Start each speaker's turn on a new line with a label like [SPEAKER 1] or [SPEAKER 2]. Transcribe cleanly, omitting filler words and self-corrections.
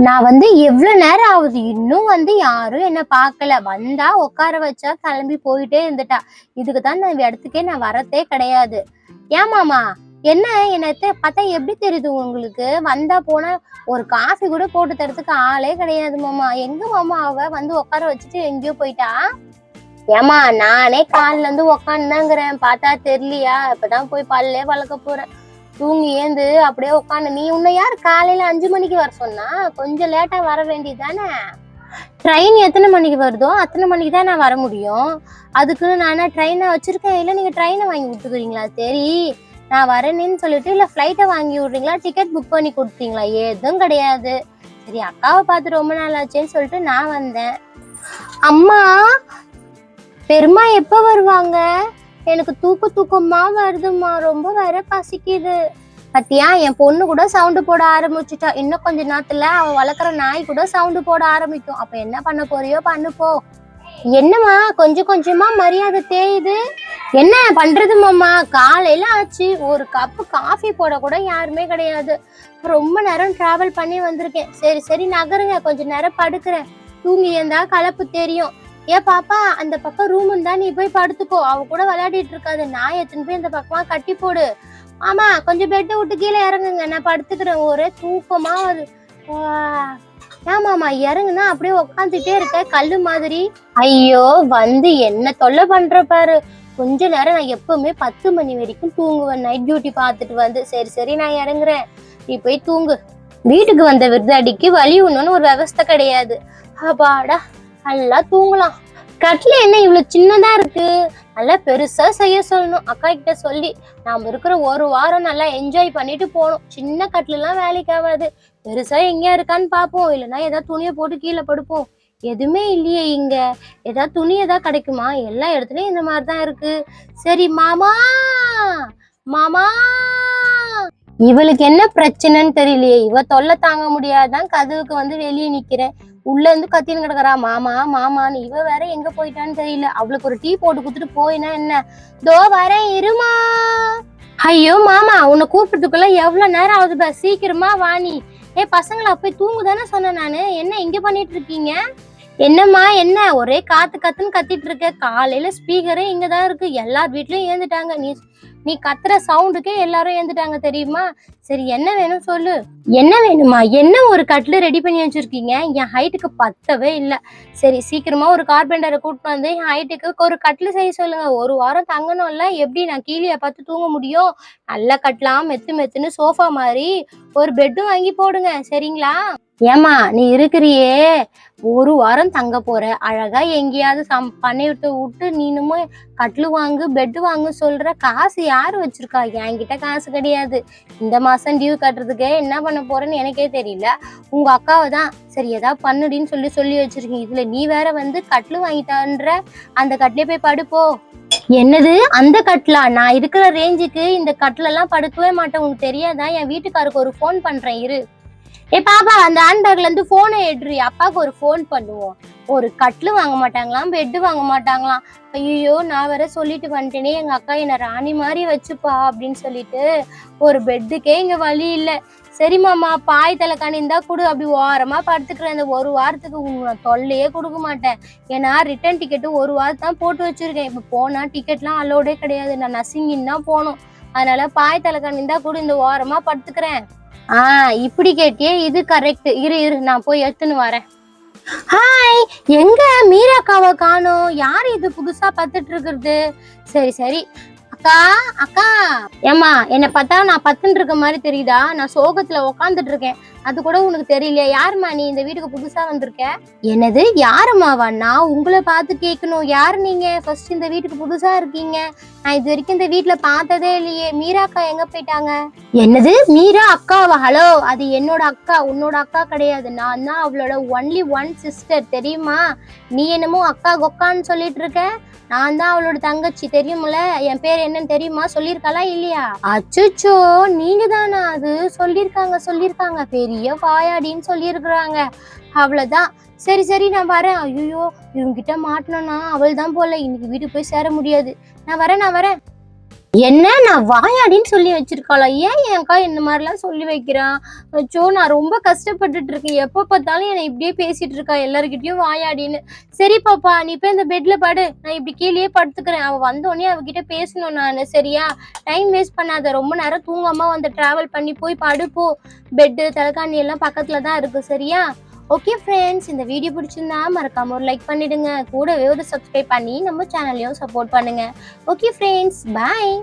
[SPEAKER 1] நான் எவ்வளவு நேரம் ஆகுது, இன்னும் யாரும் என்ன பார்க்கல. வந்தா உட்கார வச்சா கிளம்பி போயிட்டே இருந்துட்டா. இதுக்குதான் நான் இந்த இடத்துக்கே நான் வரதே கிடையாது. ஏன் மாமா, என்ன என்னத்த பார்த்தா எப்படி தெரியுது உங்களுக்கு? வந்தா போனா ஒரு காஃபி கூட போட்டு தரத்துக்கு ஆளே கிடையாது மாமா. எங்க மாமா அவ உட்கார வச்சுட்டு எங்கேயோ போயிட்டா? ஏமா, நானே காலில இருந்து உக்காந்துதாங்கிறேன், பார்த்தா தெரியலையா? இப்பதான் போய் பல்லே வளர்க்க போறேன். தூங்கி ஏந்து அப்படியே உட்காந்து. நீ உன்னை யார் காலையில 5 மணிக்கு வர சொன்னா? கொஞ்சம் லேட்டா வர வேண்டியதானே? ட்ரெயின் எத்தனை மணிக்கு வருதோ அத்தனை மணிக்கு தான் நான் வர முடியும். அதுக்குன்னு நானா ட்ரெயினை வச்சிருக்கேன்? இல்லை நீங்க ட்ரெயினை வாங்கி விட்டுக்கிறீங்களா? சரி, நான் வரேன்னு சொல்லிட்டு இல்லை ஃப்ளைட்டை வாங்கி விட்றீங்களா, டிக்கெட் புக் பண்ணி கொடுத்தீங்களா? எதுவும் கிடையாது. சரி, அக்காவை பார்த்து ரொம்ப நாள் ஆச்சேன்னு சொல்லிட்டு நான் வந்தேன். அம்மா, பெருமா எப்ப வருவாங்க? எனக்கு தூக்கமா வருதுமா, ரொம்ப வேற பசிக்குது. பத்தியா, என் பொண்ணு கூட சவுண்டு போட ஆரம்பிச்சுட்டா. இன்னும் கொஞ்ச நேரத்துல அவ வளர்க்குற நாய் கூட சவுண்டு போட ஆரம்பிக்கும். அப்ப என்ன பண்ண போறியோ பண்ணுப்போ. என்னம்மா கொஞ்சம் கொஞ்சமா மரியாதை தேயுது? என்ன பண்றது மாமா, காலையில ஆச்சு, ஒரு கப்பு காஃபி போட கூட யாருமே கிடையாது. ரொம்ப நேரம் டிராவல் பண்ணி வந்திருக்கேன். சரி சரி நகருங்க, கொஞ்ச நேரம் படுக்கிறேன். தூங்கி இருந்தா கலப்பு தெரியும். ஏ பாப்பா, அந்த பக்கம் ரூம் இருந்தா நீ போய் படுத்துக்கோ, அவ கூட விளையாடிட்டு இருக்காது. நான் எத்தனை போய் இந்த பக்கமா கட்டி போடு. ஆமா, கொஞ்சம் பெட்டை விட்டு கீழே இறங்குங்க, நான் படுத்துக்கிறேன். ஒரே தூக்கமா வருது. ஏமாமா இறங்குனா அப்படியே உக்காந்துட்டே இருக்க கல்லு மாதிரி. ஐயோ, என்ன தொல்லை பண்ற பாரு. கொஞ்ச நேரம் நான் எப்பவுமே 10 மணி வரைக்கும் தூங்குவேன், நைட் டியூட்டி பார்த்துட்டு சரி சரி நான் இறங்குறேன், நீ போய் தூங்கு. வீட்டுக்கு வந்த விருந்தாடிக்கு வழி ஒண்ணுன்னு ஒரு விவஸ்தை கிடையாது. அப்பாடா, நல்லா தூங்கலாம். கட்ல என்ன இவ்வளவு சின்னதா இருக்கு? நல்லா பெருசா செய்ய சொல்லணும் அக்கா கிட்ட சொல்லி. நாம இருக்கிற ஒரு வாரம் நல்லா என்ஜாய் பண்ணிட்டு போகணும். சின்ன கட்ல எல்லாம் வேலைக்கு ஆகாது. பெருசா எங்கேயா இருக்கான்னு பாப்போம், இல்லைன்னா ஏதாவது துணியை போட்டு கீழே படுப்போம். எதுவுமே இல்லையே இங்க. ஏதாவது துணி ஏதாவது கிடைக்குமா? எல்லா இடத்துலயும் இந்த மாதிரிதான் இருக்கு. சரி மாமா, மாமா, இவளுக்கு என்ன பிரச்சனைன்னு தெரியலையே. இவ தொல்லை தாங்க முடியாதான் கதவுக்கு வெளியே நிக்கிறேன். உள்ள இருந்து கத்தின்னு கிடக்குறா மாமா மாமான்னு. இவ வேற எங்க போயிட்டான்னு தெரியல. அவளுக்கு ஒரு டீ போட்டு குடுத்துட்டு போயினா என்ன? தோ வரேன் இருமா. ஐயோ மாமா, உன்னை கூப்பிட்டுக்குள்ள எவ்வளவு நேரம் ஆகுது? சீக்கிரமா வாணி. பசங்களை போய் தூங்குதானே சொன்னேன் நானு. என்ன இங்க பண்ணிட்டு இருக்கீங்க? என்னம்மா என்ன ஒரே கத்துன்னு கத்திட்டு இருக்க? காலையில ஸ்பீக்கரே இங்கதான் இருக்கு, எல்லார் வீட்லயும் ஏந்துட்டாங்க. நீ கத்துற சவுண்டுக்கே எல்லாரும் ஏந்துட்டாங்க தெரியுமா? சரி, என்ன வேணும் சொல்லு. என்ன வேணுமா? என்ன ஒரு கட்ல ரெடி பண்ணி வச்சிருக்கீங்க? என் ஹைட்டுக்கு பத்தவே இல்லை. சரி, சீக்கிரமா ஒரு கார்பெண்டரை கூட்டிட்டு வந்து என் ஹைட்டுக்கு ஒரு கட்ல செய்ய சொல்லுங்க. ஒரு வாரம் தங்கணும்ல, எப்படி நான் கீழே பார்த்து தூங்க முடியும்? நல்ல கட்டலாம், மெத்துன்னு சோஃபா மாதிரி ஒரு பெட்டும் வாங்கி போடுங்க, சரிங்களா? ஏமா, நீ இருக்கிறியே, ஒரு வாரம் தங்க போற, அழகா எங்கேயாவது பண்ணி விட்டு நீனுமே கட்லு வாங்கு பெட்டு வாங்கு சொல்ற. காசு யாரு வச்சிருக்கா? என்கிட்ட காசு கிடையாது. இந்த மாசம் டியூ கட்டுறதுக்கே என்ன பண்ண போறேன்னு எனக்கே தெரியல. உங்க அக்காவை தான் சரி ஏதாவது பண்ணுடின்னு சொல்லி வச்சிருக்கீங்க. இதுல நீ வேற கட்லு வாங்கிட்டான்ற. அந்த கட்லயே போய் படுப்போ. என்னது அந்த கட்லா? நான் இருக்கிற ரேஞ்சுக்கு இந்த கட்லெல்லாம் படுக்கவே மாட்டேன். உனக்கு தெரியாதா? என் வீட்டுக்காருக்கு ஒரு ஃபோன் பண்றேன் இரு. பாப்பா, அந்த ஹேண்ட்பேக்ல இருந்து போனை எடுறி, அப்பாவுக்கு ஒரு போன் பண்ணுவோம். ஒரு கட்லு வாங்க மாட்டாங்களாம், பெட்டு வாங்க மாட்டாங்களாம். ஐயோ, நான் வேற சொல்லிட்டு வந்துட்டேனே, எங்க அக்கா என்ன ராணி மாதிரி வச்சுப்பா அப்படின்னு சொல்லிட்டு. ஒரு பெட்டுக்கே இங்க வழி இல்லை. சரி மாமா, பாய் தலைக்காணி இருந்தா கொடு, அப்படி ஓரமா படுத்துக்கிறேன். இந்த ஒரு வாரத்துக்கு நான் தொல்லையே கொடுக்க மாட்டேன். ஏன்னா ரிட்டர்ன் டிக்கெட்டு ஒரு வாரம் தான் போட்டு வச்சிருக்கேன். இப்ப போனா டிக்கெட்லாம் அலோடே கிடையாது, நான் நசிங்கின்னு தான் போகணும். அதனால பாய் தலைக்காணி இருந்தா கூட இந்த ஓரமா படுத்துக்கிறேன். இப்படி கேட்டியே, இது கரெக்ட். இரு நான் போய் எடுத்துன்னு வரேன். ஹாய், எங்க மீராக்காவை காணோம்? யாரு இது புதுசா பத்துட்டு இருக்கிறது? சரி சரி. அக்கா அக்கா, ஏமா என்னை பார்த்தா நான் பத்துன்னு இருக்க மாதிரி தெரியுதா? நான் சோகத்துல உக்காந்துட்டு இருக்கேன், அது கூட உனக்கு தெரியலையா? யாருமா நீ? இந்த வீட்டுக்கு புதுசா வந்திருக்க? என்னது யாருமாவா? நான் உங்களை பார்த்து கேட்கணும், யாரு நீங்க? ஃபர்ஸ்ட் இந்த வீட்டுக்கு புதுசா இருக்கீங்க, நான் இது வரைக்கும் இந்த வீட்டுல பார்த்ததே இல்லையே. மீரா அக்கா எங்க போயிட்டாங்க? என்னது மீரா அக்காவா? ஹலோ, அது என்னோட அக்கா, உன்னோட அக்கா கிடையாது. நான் தான் அவளோட ஒன்லி ஒன் சிஸ்டர், தெரியுமா? நீ என்னமோ அக்கா கொக்கான்னு சொல்லிட்டு இருக்க. நான் தான் அவளோட தங்கச்சி, தெரியுமில்ல? என் பேர் என்னன்னு தெரியுமா? சொல்லியிருக்காளா இல்லையா? அச்சுச்சோ, நீங்க தானா? அது சொல்லியிருக்காங்க பெரிய வாயாடின்னு சொல்லியிருக்கிறாங்க. அவ்வளவுதான். சரி சரி நான் வரேன். ஐயோ, இவங்கிட்ட மாட்டினா அவள் தான் போல, இன்னைக்கு வீட்டுக்கு போய் சேர முடியாது. நான் வரேன். என்ன நான் வாயாடின்னு சொல்லி வச்சிருக்காளா? ஏன் என்க்கா இந்த மாதிரிலாம் சொல்லி வைக்கிறான்? அச்சோ நான் ரொம்ப கஷ்டப்பட்டுட்டு இருக்கேன். எப்ப பார்த்தாலும் என்னை இப்படியே பேசிட்டு இருக்கா எல்லாருக்கிட்டையும் வாயாடின்னு. சரி பாப்பா நீ போய் இந்த பெட்ல படு, நான் இப்படி கீழேயே படுத்துக்கிறேன். அவ வந்தோடனே அவகிட்ட பேசணும் நானு. சரியா? டைம் வேஸ்ட் பண்ணாத. ரொம்ப நேரம் தூங்காம வந்து டிராவல் பண்ணி போய் படுப்போ. பெட்டு தலைகாணி எல்லாம் பக்கத்துல தான் இருக்கு. சரியா? ஓகே ஃப்ரெண்ட்ஸ், இந்த வீடியோ பிடிச்சிருந்தா மறக்காம ஒரு லைக் பண்ணிடுங்க. கூடவே ஒரு சப்ஸ்கிரைப் பண்ணி நம்ம சேனலையும் சப்போர்ட் பண்ணுங்க. ஓகே ஃப்ரெண்ட்ஸ், பாய்.